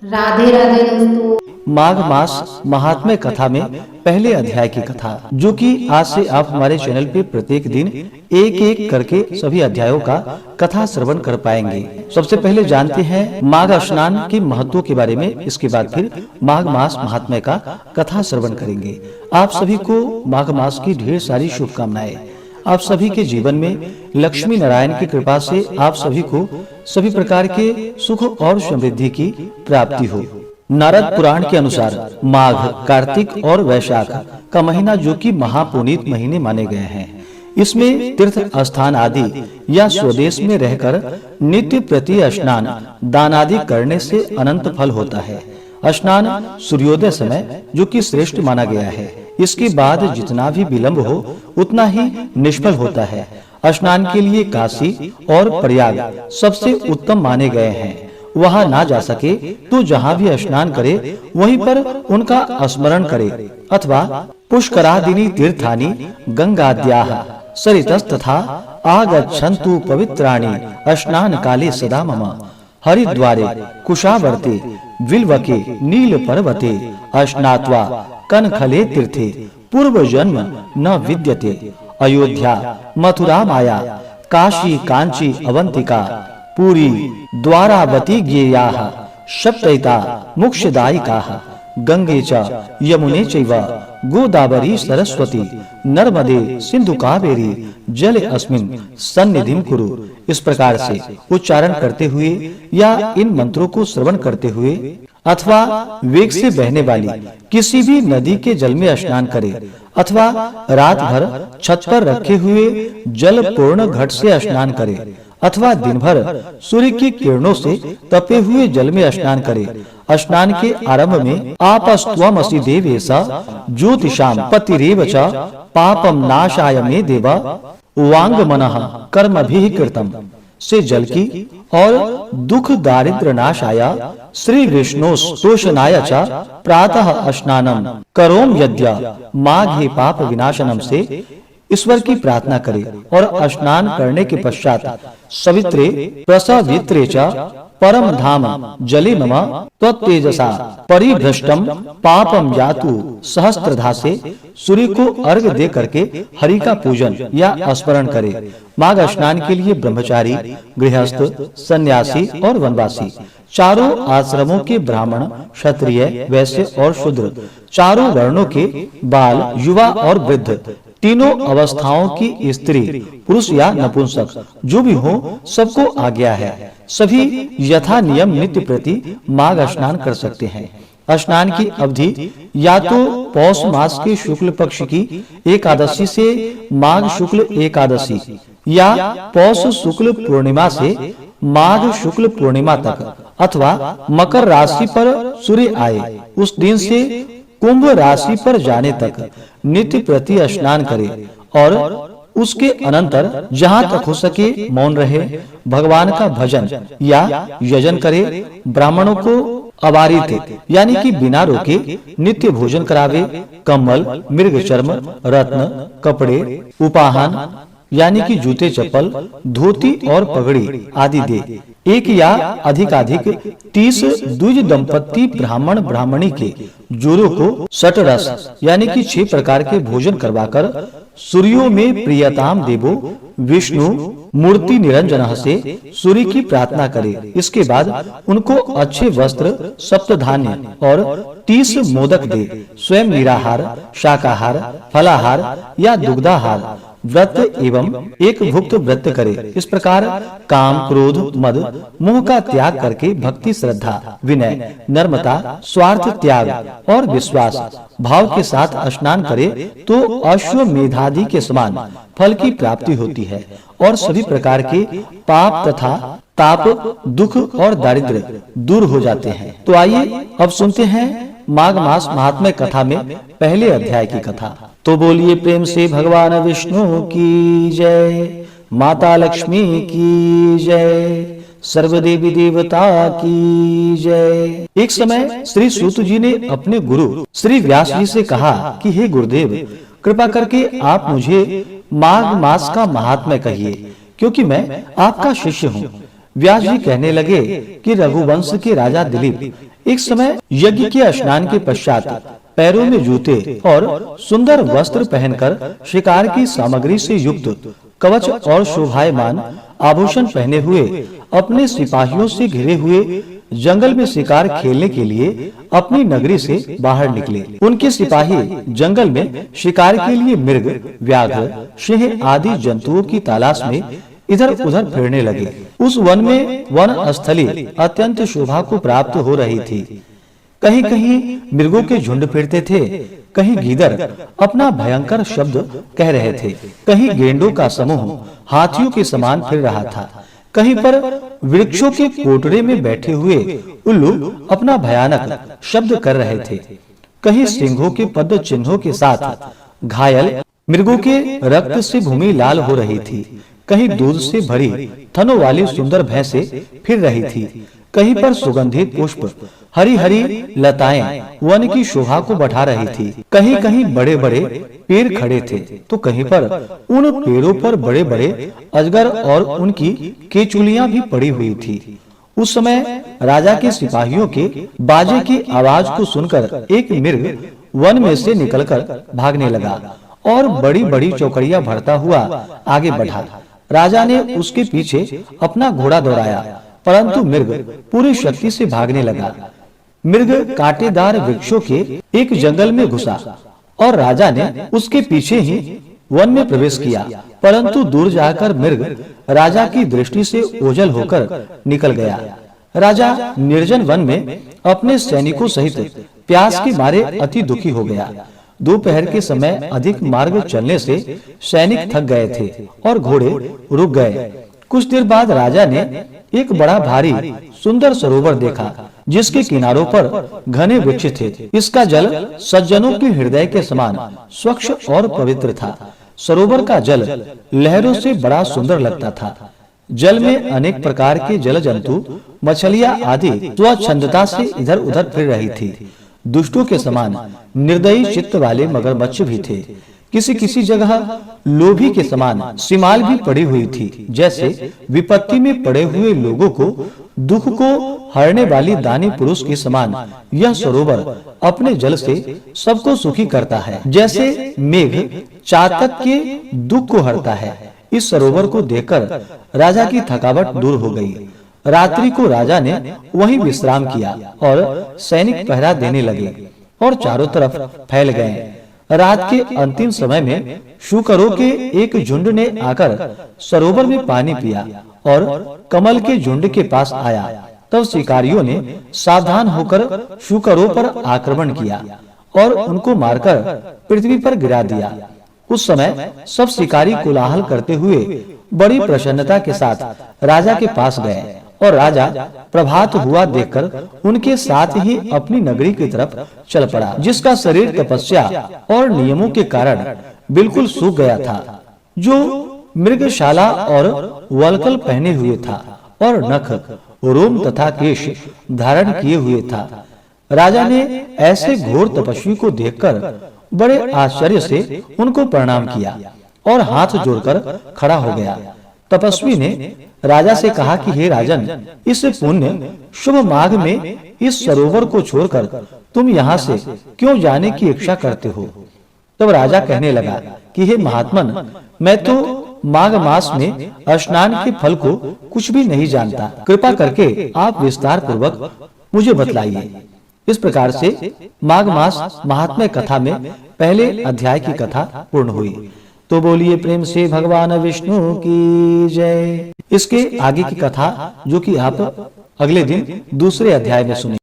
राधे राधे दोस्तों। माघ मास महात्म्य कथा में पहले अध्याय की कथा, जो कि आज से आप हमारे चैनल पे प्रत्येक दिन एक एक करके सभी अध्यायों का कथा श्रवण कर पाएंगे। सबसे पहले जानते हैं माघ स्नान के महत्व के बारे में, इसके बाद फिर माघ मास महात्म्य का कथा श्रवण करेंगे। आप सभी को माघ मास की ढेर सारी शुभकामनाएं। आप सभी के जीवन में लक्ष्मी नारायण की कृपा से आप सभी को सभी प्रकार के सुख और समृद्धि की प्राप्ति हो। नारद पुराण के अनुसार माघ, कार्तिक और वैशाख का महीना जो कि महापुनीत महीने माने गए हैं, इसमें तीर्थ स्थान आदि या स्वदेश में रहकर नित्य प्रति स्नान दान आदि करने से अनंत फल होता है। स्नान सूर्योदय समय जो कि श्रेष्ठ माना गया है, इसके बाद जितना भी विलंब हो उतना ही निष्फल होता है। स्नान के लिए काशी और प्रयाग सबसे उत्तम माने गए हैं। वहां ना जा सके तो जहां भी स्नान करे वहीं पर उनका स्मरण करे, अथवा पुष्करादिनी तीर्थानि गंगाद्याः सरितस्तथा आगच्छन्तु पवित्राणि स्नान काले सदा मम। हरिद्वारे कुशावर्ते विल्वके नील पर्वते स्नात्वा कनखले तीर्थे पूर्व जन्म न विद्यते। अयोध्या, मथुरा, माया, काशी, कांची, अवंतिका, पुरी, द्वारावती ज्ञेयाः सप्तैता मोक्षदायिकाः। गंगे च यमुने चैव गोदावरी सरस्वती नर्मदे सिंधु कावेरी जल अस्मिन् सन्निधिं कुरु। इस प्रकार से उच्चारण करते हुए या इन मंत्रों को श्रवण करते हुए अथवा वेग से बहने वाली किसी भी नदी के जल में स्नान करे, अथवा रात भर छत पर रखे हुए जल पूर्ण घट से स्नान करे, अथवा दिन भर सूर्य की किरणों से तपे हुए जल में स्नान करे। स्नान के आरंभ में आपस्त्वमसि देवेशा ज्योतिषाम पतिरेव च पापम नाशाय मे देव वांग मनः कर्मभिः कृतम् से जल की और दुख दारिद्र नाशाय श्री विष्णु तोषणाय च प्रातः स्नानम करोम यद्य माघे पाप विनाशनम से ईश्वर की प्रार्थना करे, और स्नान करने के पश्चात सवित्रे प्रसवित्रे च परम धाम जले मम त्वत्तेजसा परिभ्रष्टम पापम यातु सहस्त्रधा से सूर्य को अर्घ दे करके हरि का पूजन या स्मरण करे। माघ स्नान के लिए ब्रह्मचारी, गृहस्थ, सन्यासी और वनवासी, चारों आश्रमों के ब्राह्मण, क्षत्रिय, वैश्य और शूद्र, चारों वर्णों के बाल, युवा और वृद्ध, तीनों अवस्थाओं की स्त्री, पुरुष या नपुंसक जो भी हो, सबको आज्ञा है। सभी यथा नियम नित्य प्रति माघ स्नान कर सकते हैं। स्नान की अवधि या तो पौष मास के शुक्ल पक्ष की एकादशी से माघ शुक्ल एकादशी या पौष शुक्ल पूर्णिमा से माघ शुक्ल पूर्णिमा तक, अथवा मकर राशि पर सूर्य आए उस दिन से कुंभ राशि पर जाने तक नित्य प्रति स्नान करे, और उसके अनंतर जहाँ तक हो सके मौन रहे, भगवान का भजन या यजन करे, ब्राह्मणों को अवारित यानी कि बिना रोके नित्य भोजन करावे, कम्बल, मृग चर्म, रत्न, कपड़े, उपाहन यानी कि जूते, चप्पल, धोती और पगड़ी आदि दे। एक या अधिकाधिक 30 द्विज दंपत्ति ब्राह्मण ब्राह्मणी के जोड़ों को षटरस यानी कि 6 प्रकार के भोजन करवाकर सूर्यों में प्रियताम देवो विष्णु मूर्ति निरंजन से सूर्य की प्रार्थना करे। इसके बाद उनको अच्छे वस्त्र, सप्तधान्य और 30 मोदक दे। स्वयं निराहार, शाकाहार, फलाहार या दुग्धाहार व्रत एवं एक भुक्त व्रत करे। इस प्रकार काम, क्रोध, मद, मोह का त्याग करके भक्ति, श्रद्धा, विनय, नम्रता, स्वार्थ त्याग और विश्वास भाव के साथ स्नान करे तो अश्वमेधादि के समान फल की प्राप्ति होती है, और सभी प्रकार के पाप तथा ताप, दुख और दारिद्र्य दूर हो जाते हैं। तो आइए अब सुनते हैं माघ मास महात्म्य कथा में पहले अध्याय की कथा। तो बोलिए प्रेम से भगवान विष्णु की जय, माता लक्ष्मी की जय, सर्वदेवी देवता की जय। एक समय श्री सूत जी ने अपने गुरु श्री व्यास जी से कहा कि हे गुरुदेव, कृपा करके आप मुझे माघ मास का महात्म्य कहिए, क्योंकि मैं आपका शिष्य हूँ। व्यास जी कहने लगे कि रघुवंश के राजा दिलीप एक समय यज्ञ के स्नान के पश्चात पैरों में जूते और सुंदर वस्त्र पहनकर शिकार की सामग्री से युक्त कवच और शोभायमान आभूषण पहने हुए अपने सिपाहियों से घिरे हुए जंगल में शिकार खेलने के लिए अपनी नगरी से बाहर निकले। उनके सिपाही जंगल में शिकार के लिए मृग, व्याघ्र, सिंह आदि जंतुओं की तलाश में इधर उधर फिरने लगे। उस वन में वन स्थली अत्यंत शोभा को प्राप्त हो रही थी। कहीं कहीं मृगों के झुंड फिरते थे, कहीं गीदड़ अपना भयंकर शब्द कह रहे थे, कहीं गेंडों का समूह हाथियों के समान फिर रहा था, कहीं पर वृक्षों के कोटड़े में बैठे हुए उल्लू अपना भयानक शब्द कर रहे थे, कहीं सिंहों के पद चिन्हों के साथ घायल मृगों के रक्त से भूमि लाल हो रही थी, कहीं दूध से भरी थनों वाली सुंदर भैंसें फिर रही थी, कहीं पर सुगंधित पुष्प हरी हरी लताएं वन की शोभा को बढ़ा रही थी, कहीं कहीं बड़े बड़े पेड़ खड़े थे तो कहीं पर उन पेड़ों पर बड़े बड़े अजगर और उनकी केचुलियां भी पड़ी हुई थी। उस समय राजा के सिपाहियों के बाजे की आवाज को सुनकर एक मृग वन में से निकलकर भागने लगा और बड़ी बड़ी चौकड़ियां भरता हुआ आगे बढ़ा। राजा ने उसके पीछे अपना घोड़ा दौड़ाया, परंतु मृग पूरी शक्ति से भागने लगा। मृग कांटेदार वृक्षों के एक जंगल में घुसा और राजा ने उसके पीछे ही वन में प्रवेश किया, परंतु दूर जाकर मृग राजा की दृष्टि से ओझल होकर निकल गया। राजा निर्जन वन में अपने सैनिकों सहित प्यास के मारे अति दुखी हो गया। दोपहर के समय अधिक मार्ग चलने से सैनिक थक गए थे और घोड़े रुक गए। कुछ देर बाद राजा ने एक बड़ा भारी सुंदर सरोवर देखा, जिसके किनारों पर घने वृक्ष थे। इसका जल सज्जनों के हृदय के समान स्वच्छ और पवित्र था। सरोवर का जल लहरों से बड़ा सुंदर लगता था। जल में अनेक प्रकार के जल जंतु, मछलियां आदि स्वच्छंदता से इधर उधर फिर रही थी। दुष्टों के समान निर्दयी चित्त वाले मगरमच्छ भी थे। किसी किसी जगह लोभी के समान सिमाल भी पड़ी हुई थी, जैसे विपत्ति में पड़े हुए लोगों को दुख को हरने वाली दानी पुरुष के समान यह सरोवर अपने जल से सबको सुखी करता है, जैसे मेघ चातक के दुख को हरता है। इस सरोवर को देखकर राजा की थकावट दूर हो गई। रात्रि को राजा ने वहीं विश्राम किया और सैनिक पहरा देने लगे और चारों तरफ फैल गए। रात के अंतिम समय में शूकरों के एक झुंड ने आकर सरोवर में पानी पिया और कमल के झुंड के पास आया। तब शिकारियों ने सावधान होकर शूकरों पर आक्रमण किया और उनको मारकर पृथ्वी पर गिरा दिया। उस समय सब शिकारी कोलाहल करते हुए बड़ी प्रसन्नता के साथ राजा के पास गए और राजा प्रभात हुआ देखकर उनके साथ ही अपनी नगरी की तरफ चल पड़ा, जिसका शरीर तपस्या और नियमों के कारण बिल्कुल सूख गया था, जो मृगशाला और वल्कल पहने हुए था और नख, रोम तथा केश धारण किए हुए था। राजा ने ऐसे घोर तपस्वी को देखकर बड़े आश्चर्य से उनको प्रणाम किया और हाथ जोड़कर खड़ा हो गया। तपस्वी ने राजा से कहा कि हे राजन, इस पुण्य शुभ माघ में इस सरोवर को छोड़कर तुम यहाँ से क्यों जाने की इच्छा करते हो? तब राजा कहने लगा कि हे महात्मन, मैं तो माघ मास में स्नान के फल को कुछ भी नहीं जानता। कृपा करके आप विस्तार पूर्वक मुझे बतलाइए। इस प्रकार से माघ मास महात्म्य कथा में पहले अध्याय की कथा पूर्ण हुई। तो बोलिए प्रेम से भगवान विष्णु की जय। इसके आगे की कथा जो कि आप अगले दिन दूसरे अध्याय में सुनिए।